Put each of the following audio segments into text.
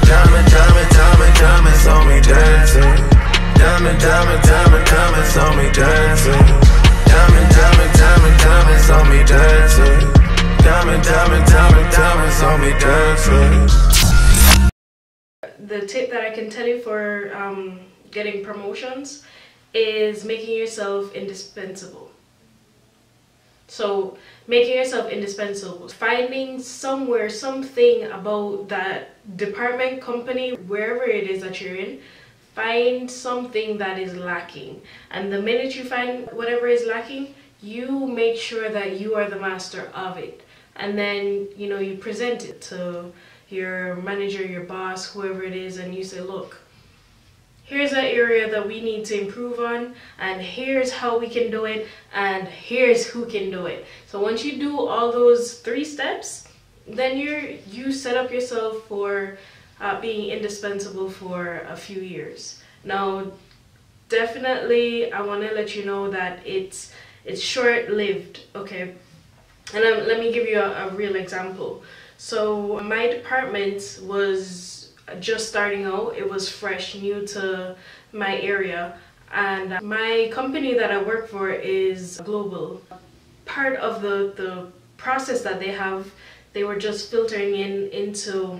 Diamonds on me dancing. Diamonds on me dancing. Diamonds on me dancing. Diamonds on me dancing. The tip that I can tell you for getting promotions is making yourself indispensable. So making yourself indispensable, finding somewhere, something about that department, company, wherever it is that you're in, find something that is lacking. And the minute you find whatever is lacking, you make sure that you are the master of it. And then, you know, you present it to your manager, your boss, whoever it is, and you say, look, here's an area that we need to improve on, and here's how we can do it, and here's who can do it. So once you do all those 3 steps, then you set up yourself for being indispensable for a few years. Now, definitely, I want to let you know that it's short-lived, okay? And let me give you a real example. So my department was just starting out. It was fresh, new to my area, and my company that I work for is global. Part of the process that they have, they were just filtering into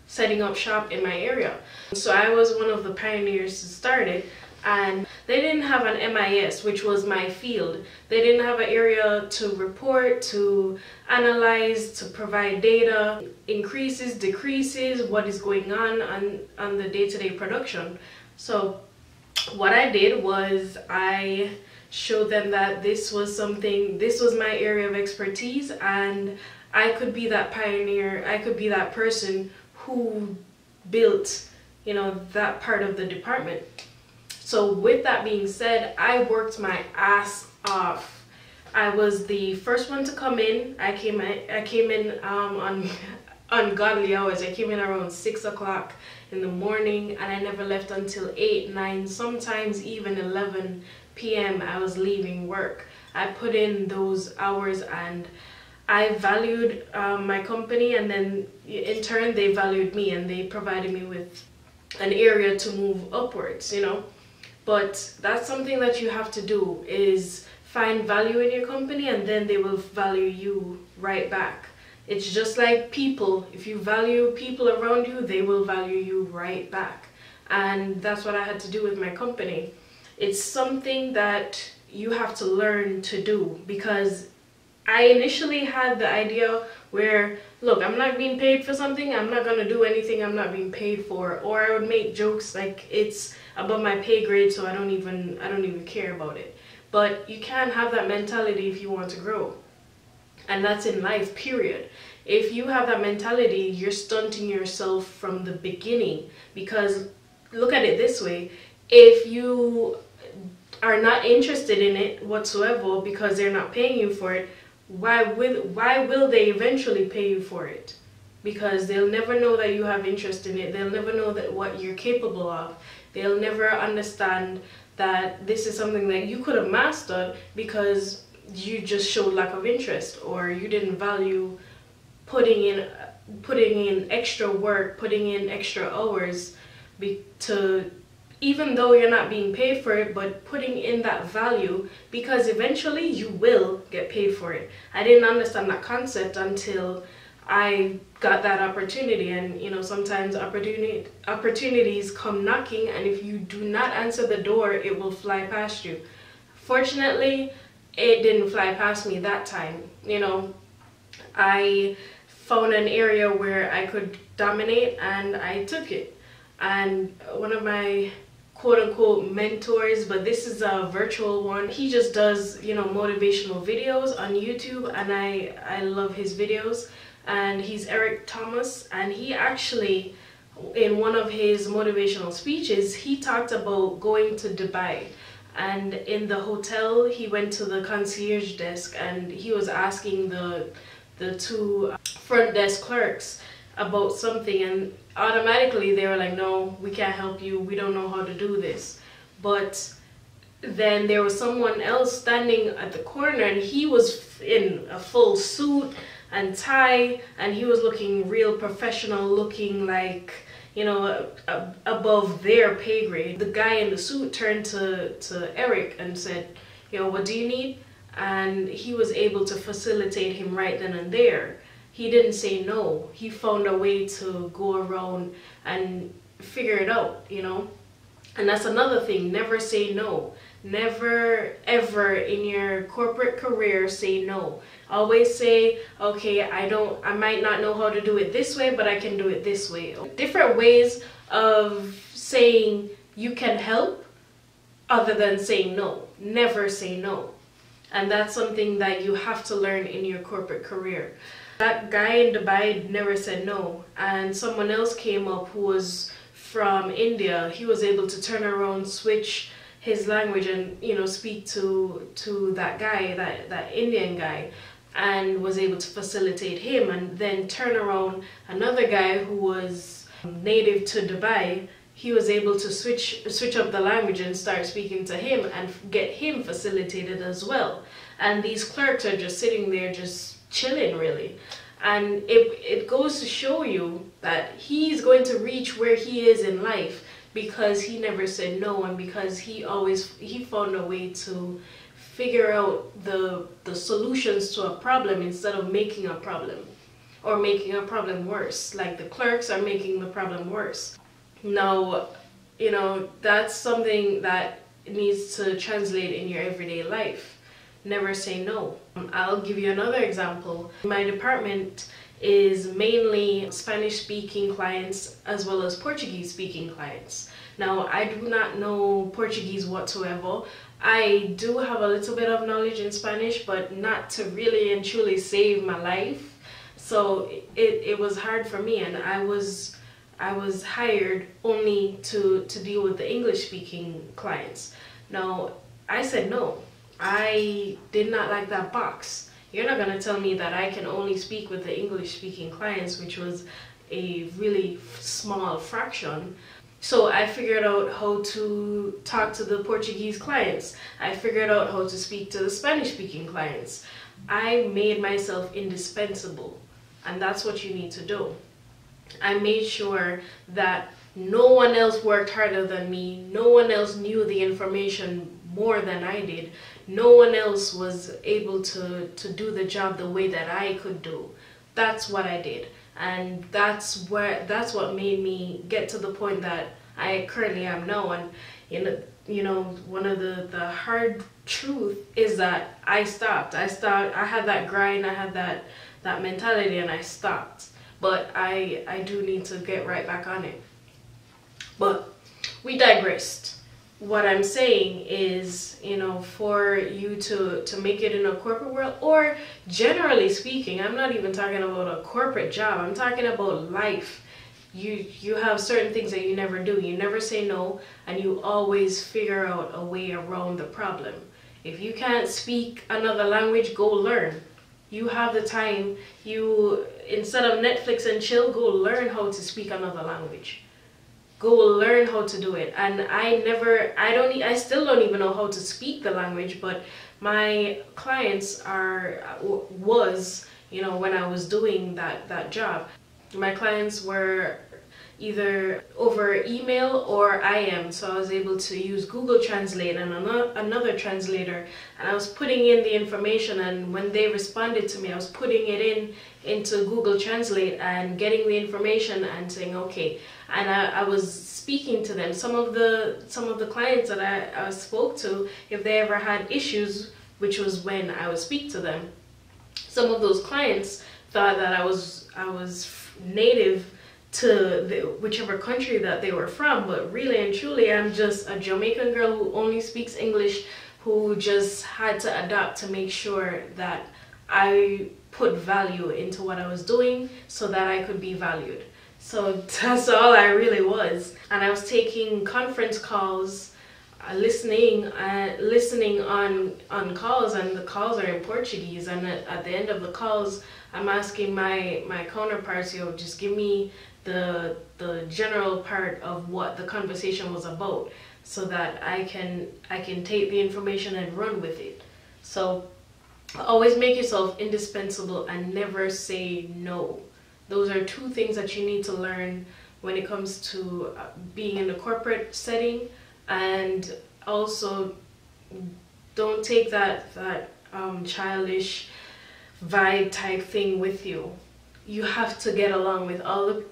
setting up shop in my area. So I was one of the pioneers to start it, and they didn't have an MIS, which was my field. They didn't have an area to report, to analyze, to provide data, increases, decreases, what is going on the day-to-day production. So what I did was I showed them that this was my area of expertise, and I could be that pioneer, I could be that person who built, you know, that part of the department. So with that being said, I worked my ass off. I was the first one to come in. I came in on ungodly hours. I came in around 6 o'clock in the morning, and I never left until 8, 9, sometimes even 11 p.m. I was leaving work. I put in those hours, and I valued my company, and then in turn they valued me, and they provided me with an area to move upwards, you know. But that's something that you have to do, is find value in your company, and then they will value you right back. It's just like people. If you value people around you, they will value you right back. And that's what I had to do with my company. It's something that you have to learn to do, because I initially had the idea where, look, I'm not being paid for something, I'm not gonna do anything I'm not being paid for. Or I would make jokes like it's above my pay grade, so I don't even care about it. But you can't have that mentality if you want to grow. And that's in life, period. If you have that mentality, you're stunting yourself from the beginning. Because look at it this way, if you are not interested in it whatsoever because they're not paying you for it, why will they eventually pay you for it? Because they'll never know that you have interest in it. They'll never know that what you're capable of. They'll never understand that this is something that you could have mastered because you just showed lack of interest, or you didn't value putting in extra work, putting in extra hours even though you're not being paid for it, but putting in that value, because eventually you will get paid for it. I didn't understand that concept until I got that opportunity. And you know, sometimes opportunities come knocking, and if you do not answer the door, it will fly past you. Fortunately, it didn't fly past me that time. You know, I found an area where I could dominate, and I took it. And one of my quote-unquote mentors, but this is a virtual one, he just does, you know, motivational videos on YouTube, and I love his videos. And he's Eric Thomas, and he actually, in one of his motivational speeches, he talked about going to Dubai. And in the hotel, he went to the concierge desk, and he was asking the 2 front desk clerks about something, and automatically they were like, no, we can't help you, we don't know how to do this. But then there was someone else standing at the corner, and he was in a full suit, and tie, and he was looking real professional, looking like, you know, above their pay grade. The guy in the suit turned to Eric and said, you know, what do you need? And he was able to facilitate him right then and there. He didn't say no. He found a way to go around and figure it out, you know. And that's another thing, never say no. Never ever in your corporate career say no. Always say, okay, I might not know how to do it this way, but I can do it this way. Different ways of saying you can help other than saying no. Never say no. And that's something that you have to learn in your corporate career. That guy in Dubai never said no, and someone else came up who was from India. He was able to turn around, switch his language, and, you know, speak to that guy, that Indian guy, and was able to facilitate him, and then turn around another guy who was native to Dubai. He was able to switch up the language and start speaking to him and get him facilitated as well. And these clerks are just sitting there just chilling, really. And it goes to show you that he's going to reach where he is in life because he never said no, and because he found a way to figure out the solutions to a problem instead of making a problem or making a problem worse. Like the clerks are making the problem worse. Now, you know, that's something that needs to translate in your everyday life. Never say no. I'll give you another example. My department is mainly Spanish-speaking clients as well as Portuguese-speaking clients. Now, I do not know Portuguese whatsoever. I do have a little bit of knowledge in Spanish, but not to really and truly save my life. So it was hard for me, and I was hired only to deal with the English-speaking clients. Now, I said no. I did not like that box. You're not going to tell me that I can only speak with the English-speaking clients, which was a really small fraction. So I figured out how to talk to the Portuguese clients. I figured out how to speak to the Spanish-speaking clients. I made myself indispensable, and that's what you need to do. I made sure that no one else worked harder than me. No one else knew the information more than I did. No one else was able to do the job the way that I could do. That's what I did. And that's what made me get to the point that I currently am now. And you know, one of the hard truth is that I stopped. I had that grind, I had that mentality, and I stopped. But I do need to get right back on it. But we digressed. What I'm saying is, you know, for you to make it in a corporate world, or generally speaking, I'm not even talking about a corporate job, I'm talking about life. You have certain things that you never do. You never say no, and you always figure out a way around the problem. If you can't speak another language, go learn. You have the time. You, instead of Netflix and chill, go learn how to speak another language. Go learn how to do it. And I still don't even know how to speak the language, but my clients was, you know, when I was doing that job, my clients were either over email or IM, so I was able to use Google Translate and another translator, and I was putting in the information, and when they responded to me, I was putting it into Google Translate and getting the information and saying okay, and I was speaking to them. Some of the clients that I spoke to, if they ever had issues, which was when I would speak to them, some of those clients thought that I was native to whichever country that they were from, but really and truly I'm just a Jamaican girl who only speaks English, who just had to adapt to make sure that I put value into what I was doing so that I could be valued. So that's all I really was. And I was taking conference calls, listening on calls, and the calls are in Portuguese, and at the end of the calls I'm asking my counterparts, you know, just give me the general part of what the conversation was about so that I can take the information and run with it. So Always make yourself indispensable and never say no. Those are two things that you need to learn when it comes to being in a corporate setting. And also, don't take that childish vibe type thing with you. You have to get along with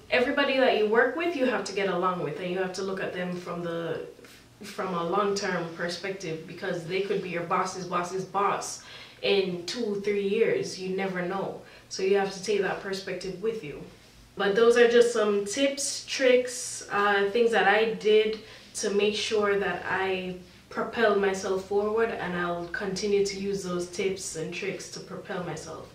everybody that you work with. You have to get along with, and you have to look at them from a long-term perspective, because they could be your boss's boss in 2-3 years. You never know. So you have to take that perspective with you. But those are just some tips, tricks, things that I did to make sure that I propelled myself forward, and I'll continue to use those tips and tricks to propel myself.